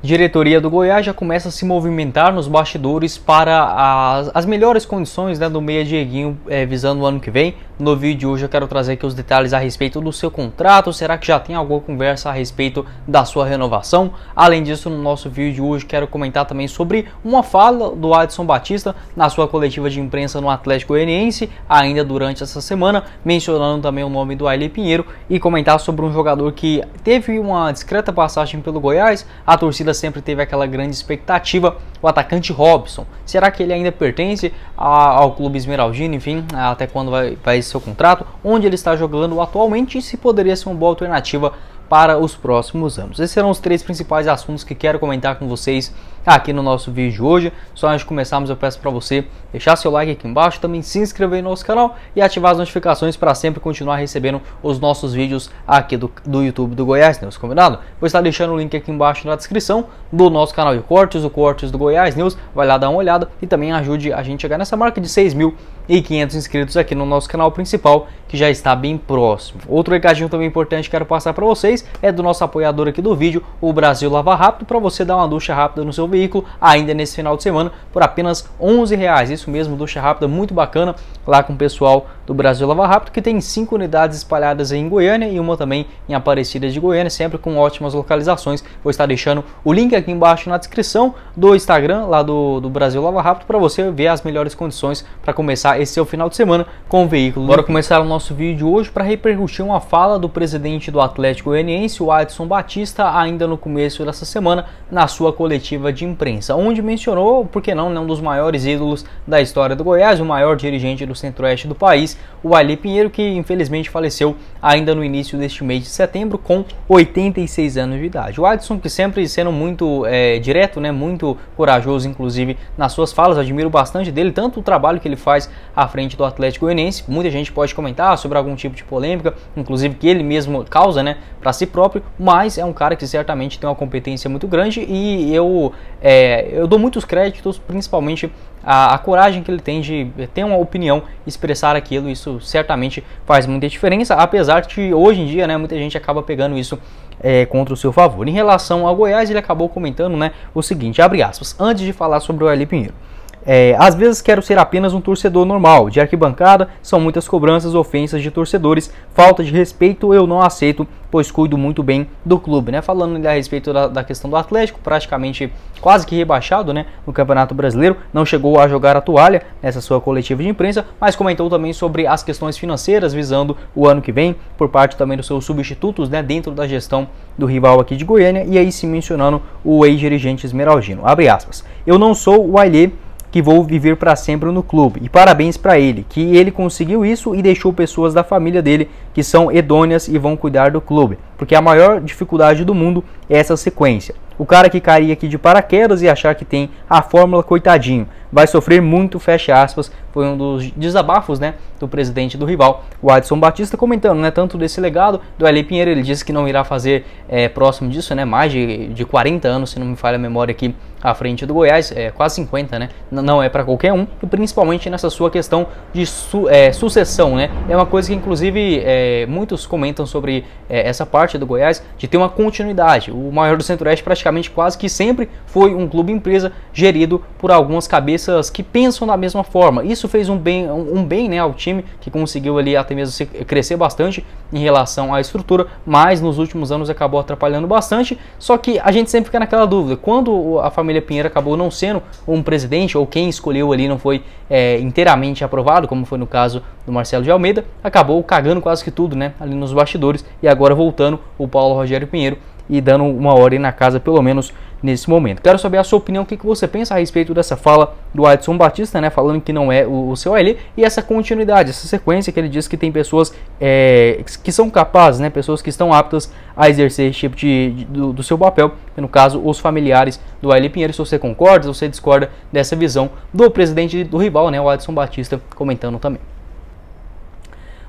Diretoria do Goiás já começa a se movimentar nos bastidores para as melhores condições, né, do meia Dieguinho, visando o ano que vem. No vídeo de hoje eu quero trazer aqui os detalhes a respeito do seu contrato. Será que já tem alguma conversa a respeito da sua renovação? Além disso, no nosso vídeo de hoje quero comentar também sobre uma fala do Adson Batista na sua coletiva de imprensa no Atlético Goianiense, ainda durante essa semana, mencionando também o nome do Ailê Pinheiro, e comentar sobre um jogador que teve uma discreta passagem pelo Goiás. A torcida sempre teve aquela grande expectativa, o atacante Robson. Será que ele ainda pertence ao clube esmeraldino? Enfim, até quando vai ser o contrato, onde ele está jogando atualmente e se poderia ser uma boa alternativa para os próximos anos. Esses serão os três principais assuntos que quero comentar com vocês aqui no nosso vídeo de hoje. Só antes de começarmos, eu peço para você deixar seu like aqui embaixo, também se inscrever no nosso canal e ativar as notificações para sempre continuar recebendo os nossos vídeos aqui do YouTube do Goiás News, combinado? Vou estar deixando o link aqui embaixo na descrição do nosso canal de cortes, o Cortes do Goiás News. Vai lá dar uma olhada e também ajude a gente a chegar nessa marca de 6.500 inscritos aqui no nosso canal principal, que já está bem próximo. Outro recadinho também importante que quero passar para vocês é do nosso apoiador aqui do vídeo, o Brasil Lava Rápido, para você dar uma ducha rápida no seu veículo ainda nesse final de semana por apenas R$11. Isso mesmo, ducha rápida muito bacana lá com o pessoal do Brasil Lava Rápido, que tem 5 unidades espalhadas aí em Goiânia e uma também em Aparecida de Goiânia, sempre com ótimas localizações. Vou estar deixando o link aqui embaixo na descrição do Instagram lá do Brasil Lava Rápido para você ver as melhores condições para começar esse seu final de semana com o veículo. Bora começar o nosso vídeo de hoje para repercutir uma fala do presidente do Atlético Goianiense, o Adson Batista, ainda no começo dessa semana, na sua coletiva de imprensa, onde mencionou, por que não, um dos maiores ídolos da história do Goiás, o maior dirigente do centro-oeste do país, o Ailê Pinheiro, que infelizmente faleceu ainda no início deste mês de setembro com 86 anos de idade. O Adson, que sempre sendo muito direto, né, muito corajoso, inclusive nas suas falas, admiro bastante dele, tanto o trabalho que ele faz à frente do Atlético Goianiense. Muita gente pode comentar sobre algum tipo de polêmica, inclusive que ele mesmo causa, né, para si próprio, mas é um cara que certamente tem uma competência muito grande e eu dou muitos créditos, principalmente a coragem que ele tem de ter uma opinião, expressar aquilo. Isso certamente faz muita diferença, apesar de hoje em dia, né, muita gente acaba pegando isso contra o seu favor. Em relação ao Goiás, ele acabou comentando, né, o seguinte, abre aspas, antes de falar sobre o Ailê Pinheiro. Às vezes quero ser apenas um torcedor normal, de arquibancada, são muitas cobranças, ofensas de torcedores, falta de respeito eu não aceito, pois cuido muito bem do clube, né? Falando a respeito da questão do Atlético, praticamente quase que rebaixado, né, no Campeonato Brasileiro, não chegou a jogar a toalha nessa sua coletiva de imprensa, mas comentou também sobre as questões financeiras visando o ano que vem, por parte também dos seus substitutos, né, dentro da gestão do rival aqui de Goiânia, e aí sim mencionando o ex-dirigente esmeraldino, abre aspas, eu não sou o Ailê que vou viver para sempre no clube, e parabéns para ele, que ele conseguiu isso e deixou pessoas da família dele que são idôneas e vão cuidar do clube, porque a maior dificuldade do mundo é essa sequência. O cara que cairia aqui de paraquedas e achar que tem a fórmula, coitadinho, vai sofrer muito, fecha aspas. Foi um dos desabafos, né, do presidente do rival, o Adson Batista, comentando, né, tanto desse legado do Ailê Pinheiro. Ele disse que não irá fazer próximo disso, né, mais de 40 anos, se não me falha a memória aqui, à frente do Goiás, quase 50, né, não é para qualquer um, e principalmente nessa sua questão de sucessão, né, é uma coisa que inclusive muitos comentam sobre essa parte do Goiás, de ter uma continuidade. O maior do Centro-Oeste praticamente quase que sempre foi um clube empresa gerido por algumas cabeças que pensam da mesma forma. Isso fez um bem, né, ao time, que conseguiu ali até mesmo crescer bastante em relação à estrutura, mas nos últimos anos acabou atrapalhando bastante. Só que a gente sempre fica naquela dúvida, quando a família Pinheiro acabou não sendo um presidente, ou quem escolheu ali não foi inteiramente aprovado, como foi no caso do Marcelo de Almeida, acabou cagando quase que tudo, né, ali nos bastidores, e agora voltando o Paulo Rogério Pinheiro e dando uma ordem na casa, pelo menos nesse momento. Quero saber a sua opinião, o que você pensa a respeito dessa fala do Adson Batista, né, falando que não é o seu Ailê, e essa continuidade, essa sequência que ele diz que tem pessoas que são capazes, né, pessoas que estão aptas a exercer esse tipo do seu papel, no caso, os familiares do Ailê Pinheiro. Se você concorda, se você discorda dessa visão do presidente do rival, né, o Adson Batista, comentando também.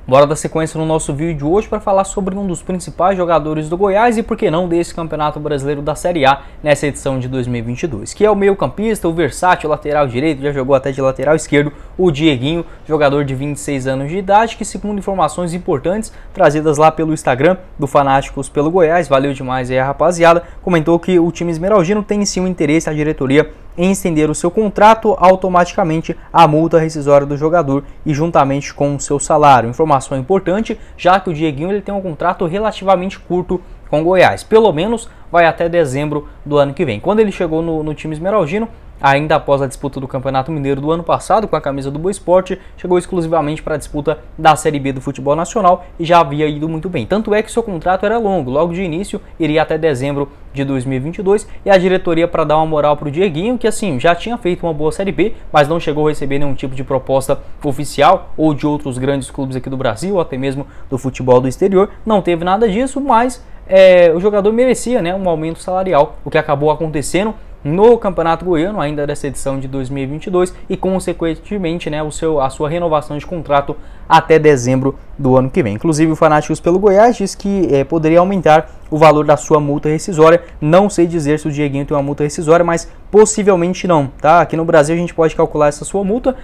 Bora dar sequência no nosso vídeo de hoje para falar sobre um dos principais jogadores do Goiás e, por que não, desse Campeonato Brasileiro da Série A nessa edição de 2022, que é o meio-campista, o versátil lateral direito, já jogou até de lateral esquerdo, o Dieguinho, jogador de 26 anos de idade, que, segundo informações importantes trazidas lá pelo Instagram do Fanáticos pelo Goiás, valeu demais aí a rapaziada, comentou que o time esmeraldino tem sim um interesse, a diretoria, em estender o seu contrato, automaticamente a multa rescisória do jogador e juntamente com o seu salário. Informação importante, já que o Dieguinho ele tem um contrato relativamente curto com o Goiás, pelo menos vai até dezembro do ano que vem. Quando ele chegou no time esmeraldino, ainda após a disputa do Campeonato Mineiro do ano passado com a camisa do Boa Esporte, chegou exclusivamente para a disputa da Série B do futebol nacional e já havia ido muito bem. Tanto é que seu contrato era longo, logo de início iria até dezembro de 2022 e a diretoria, para dar uma moral para o Dieguinho, que assim já tinha feito uma boa Série B, mas não chegou a receber nenhum tipo de proposta oficial ou de outros grandes clubes aqui do Brasil, ou até mesmo do futebol do exterior, não teve nada disso, mas o jogador merecia, né, um aumento salarial, o que acabou acontecendo no Campeonato Goiano, ainda dessa edição de 2022, e consequentemente, né, a sua renovação de contrato até dezembro do ano que vem. Inclusive o Fanáticos pelo Goiás diz que poderia aumentar o valor da sua multa rescisória. Não sei dizer se o Dieguinho tem uma multa rescisória, mas possivelmente não, tá? Aqui no Brasil a gente pode calcular essa sua multa,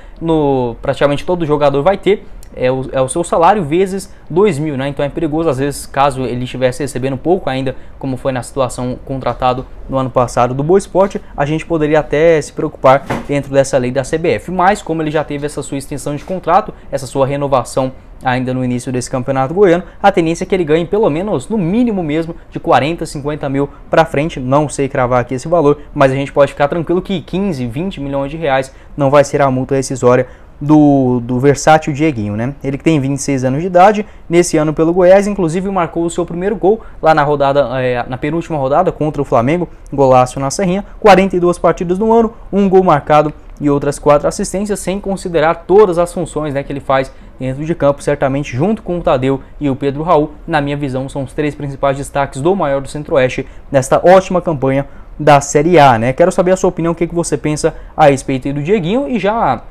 praticamente todo jogador vai ter, é o seu salário vezes 2.000, né? Então é perigoso, às vezes, caso ele estivesse recebendo pouco ainda, como foi na situação contratado no ano passado do Boa Esporte, a gente poderia até se preocupar dentro dessa lei da CBF. Mas como ele já teve essa sua extensão de contrato, essa sua renovação ainda no início desse Campeonato Goiano, a tendência é que ele ganhe pelo menos, no mínimo mesmo, de 40, 50 mil para frente. Não sei cravar aqui esse valor, mas a gente pode ficar tranquilo que 15, 20 milhões de reais não vai ser a multa rescisória do versátil Dieguinho, né? Ele que tem 26 anos de idade, nesse ano pelo Goiás, inclusive marcou o seu primeiro gol lá na rodada, na penúltima rodada contra o Flamengo, golaço na Serrinha, 42 partidas no ano, um gol marcado e outras 4 assistências, sem considerar todas as funções, né, que ele faz dentro de campo, certamente junto com o Tadeu e o Pedro Raul. Na minha visão, são os 3 principais destaques do maior do Centro-Oeste nesta ótima campanha da Série A, né? Quero saber a sua opinião, o que você pensa a respeito do Dieguinho, e já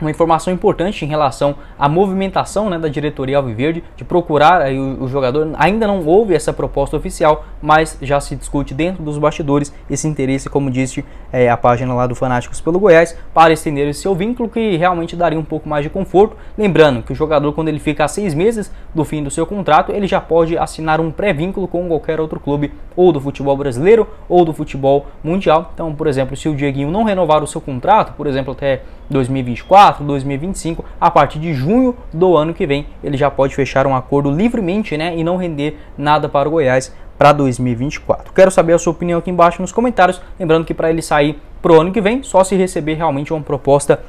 uma informação importante em relação à movimentação, né, da diretoria alviverde de procurar aí o jogador. Ainda não houve essa proposta oficial, mas já se discute dentro dos bastidores esse interesse, como disse a página lá do Fanáticos pelo Goiás, para estender esse seu vínculo, que realmente daria um pouco mais de conforto. Lembrando que o jogador, quando ele fica a 6 meses do fim do seu contrato, ele já pode assinar um pré-vínculo com qualquer outro clube, ou do futebol brasileiro ou do futebol mundial. Então, por exemplo, se o Dieguinho não renovar o seu contrato, por exemplo, até 2024, 2025, a partir de junho do ano que vem, ele já pode fechar um acordo livremente, né, e não render nada para o Goiás para 2024. Quero saber a sua opinião aqui embaixo nos comentários. Lembrando que para ele sair pro ano que vem, só se receber realmente uma proposta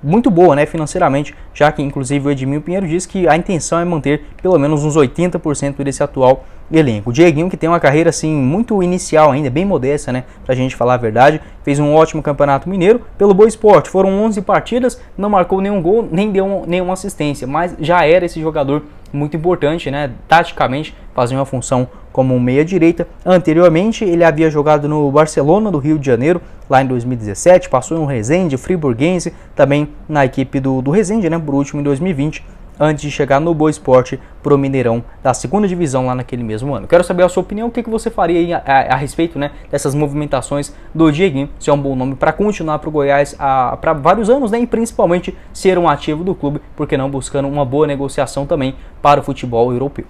muito boa, né, financeiramente, já que inclusive o Edmil Pinheiro diz que a intenção é manter pelo menos uns 80% desse atual elenco. O Dieguinho, que tem uma carreira assim muito inicial ainda, bem modesta, né, pra gente falar a verdade, fez um ótimo Campeonato Mineiro pelo Boa Esporte, foram 11 partidas, não marcou nenhum gol, nem deu nenhuma assistência, mas já era esse jogador muito importante, né, taticamente, fazia uma função como um meia-direita. Anteriormente, ele havia jogado no Barcelona do Rio de Janeiro, lá em 2017, passou no Resende, Friburguense, também na equipe do Resende, né, por último em 2020, antes de chegar no Boa Esporte pro Mineirão da 2ª divisão lá naquele mesmo ano. Quero saber a sua opinião, o que você faria aí a respeito, né, dessas movimentações do Dieguinho, se é um bom nome para continuar para o Goiás para vários anos, né, e principalmente ser um ativo do clube, porque não buscando uma boa negociação também para o futebol europeu.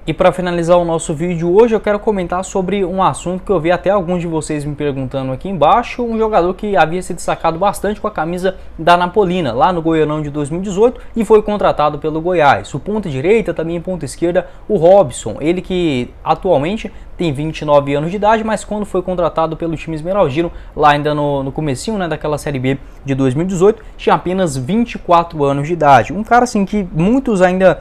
E para finalizar o nosso vídeo hoje, eu quero comentar sobre um assunto que eu vi até alguns de vocês me perguntando aqui embaixo. Um jogador que havia se destacado bastante com a camisa da Napolina, lá no Goianão de 2018, e foi contratado pelo Goiás. O ponta direita, também ponta esquerda, o Robson. Ele que atualmente tem 29 anos de idade, mas quando foi contratado pelo time esmeraldino, lá ainda no comecinho, né, daquela Série B de 2018, tinha apenas 24 anos de idade. Um cara assim que muitos ainda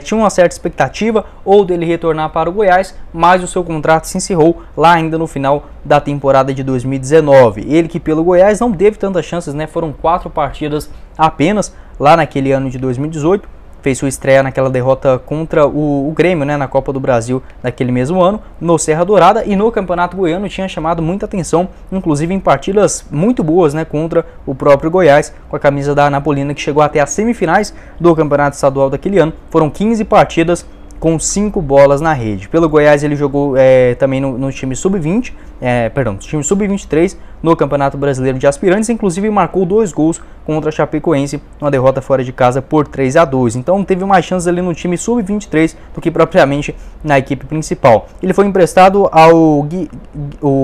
tinha uma certa expectativa ou dele retornar para o Goiás, mas o seu contrato se encerrou lá ainda no final da temporada de 2019. Ele que pelo Goiás não teve tantas chances, né? Foram 4 partidas apenas lá naquele ano de 2018. fez sua estreia naquela derrota contra o Grêmio, né, na Copa do Brasil daquele mesmo ano, no Serra Dourada, e no Campeonato Goiano tinha chamado muita atenção, inclusive em partidas muito boas, né, contra o próprio Goiás, com a camisa da Anapolina, que chegou até as semifinais do Campeonato Estadual daquele ano. Foram 15 partidas com 5 bolas na rede. Pelo Goiás ele jogou também no time sub-20, time sub-23 no Campeonato Brasileiro de Aspirantes, inclusive marcou 2 gols contra a Chapecoense, uma derrota fora de casa por 3-2. Então teve mais chances ali no time sub-23 do que propriamente na equipe principal. Ele foi emprestado ao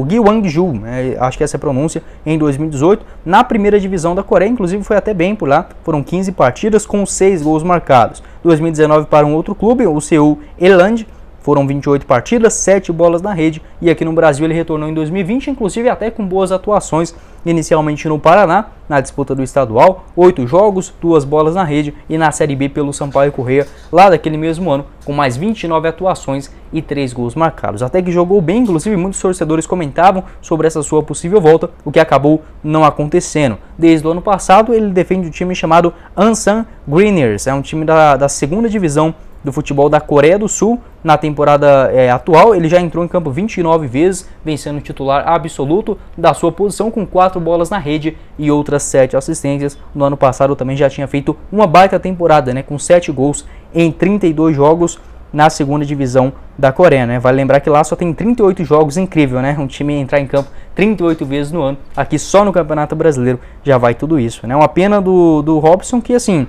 Gyeongju, acho que essa é a pronúncia, em 2018, na primeira divisão da Coreia, inclusive foi até bem por lá, foram 15 partidas com 6 gols marcados. 2019 para um outro clube, o Seul Eland, foram 28 partidas, 7 bolas na rede, e aqui no Brasil ele retornou em 2020, inclusive até com boas atuações, inicialmente no Paraná, na disputa do estadual, 8 jogos, 2 bolas na rede, e na Série B pelo Sampaio Corrêa, lá daquele mesmo ano, com mais 29 atuações e 3 gols marcados. Até que jogou bem, inclusive muitos torcedores comentavam sobre essa sua possível volta, o que acabou não acontecendo. Desde o ano passado ele defende o time chamado Ansan Greeners, é um time da segunda divisão do futebol da Coreia do Sul. Na temporada atual ele já entrou em campo 29 vezes, vencendo o titular absoluto da sua posição com 4 bolas na rede e outras 7 assistências. No ano passado também já tinha feito uma baita temporada, né, com 7 gols em 32 jogos na segunda divisão da Coreia, né? Vale lembrar que lá só tem 38 jogos, incrível, né? Um time entrar em campo 38 vezes no ano. Aqui só no Campeonato Brasileiro já vai tudo isso, né? Uma pena do Robson, que assim,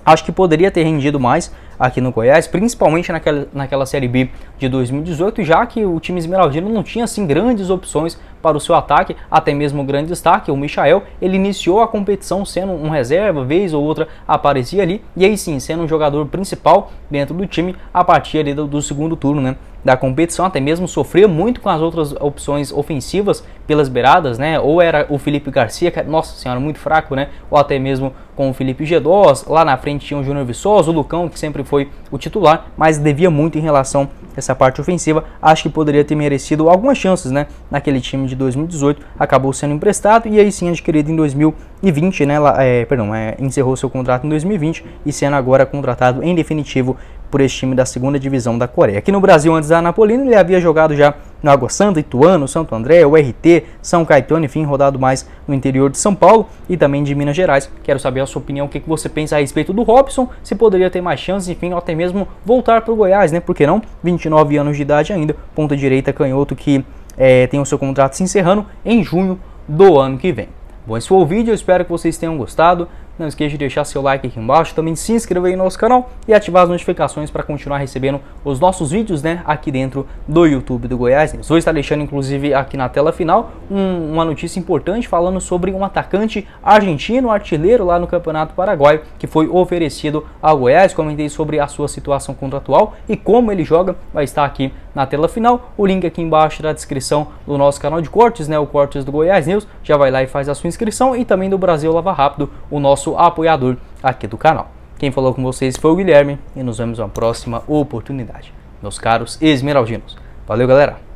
acho que poderia ter rendido mais aqui no Goiás, principalmente naquela Série B de 2018, já que o time esmeraldino não tinha assim grandes opções para o seu ataque, até mesmo o grande destaque, o Michael. Ele iniciou a competição sendo um reserva, vez ou outra aparecia ali, e aí sim, sendo um jogador principal dentro do time a partir ali do segundo turno, né, da competição. Até mesmo sofria muito com as outras opções ofensivas pelas beiradas, né, ou era o Felipe Garcia, que, nossa senhora, muito fraco, né, ou até mesmo com o Felipe Gedós. Lá na frente tinha o Júnior Viçosa, o Lucão, que sempre foi o titular, mas devia muito em relação a essa parte ofensiva. Acho que poderia ter merecido algumas chances, né, naquele time de 2018, acabou sendo emprestado e aí sim adquirido em 2020, né, encerrou seu contrato em 2020 e sendo agora contratado em definitivo por esse time da segunda divisão da Coreia. Aqui no Brasil, antes da Anapolina, ele havia jogado já no Água Santa, Ituano, Santo André, o RT, São Caetano, enfim, rodado mais no interior de São Paulo e também de Minas Gerais. Quero saber a sua opinião, o que você pensa a respeito do Robson, se poderia ter mais chances, enfim, ou até mesmo voltar para o Goiás, né? Por que não? 29 anos de idade ainda, ponta direita canhoto que tem o seu contrato se encerrando em junho do ano que vem. Bom, esse foi o vídeo, eu espero que vocês tenham gostado. Não esqueça de deixar seu like aqui embaixo, também se inscrever aí no nosso canal e ativar as notificações para continuar recebendo os nossos vídeos, né, aqui dentro do YouTube do Goiás News. Vou estar deixando inclusive aqui na tela final uma notícia importante falando sobre um atacante argentino, artilheiro lá no Campeonato Paraguaio, que foi oferecido ao Goiás. Comentei sobre a sua situação contratual e como ele joga, vai estar aqui na tela final. O link aqui embaixo da descrição do nosso canal de cortes, né, o Cortes do Goiás News. Já vai lá e faz a sua inscrição, e também do Brasil Lava Rápido, o nosso apoiador aqui do canal. Quem falou com vocês foi o Guilherme e nos vemos na próxima oportunidade, meus caros esmeraldinos. Valeu, galera!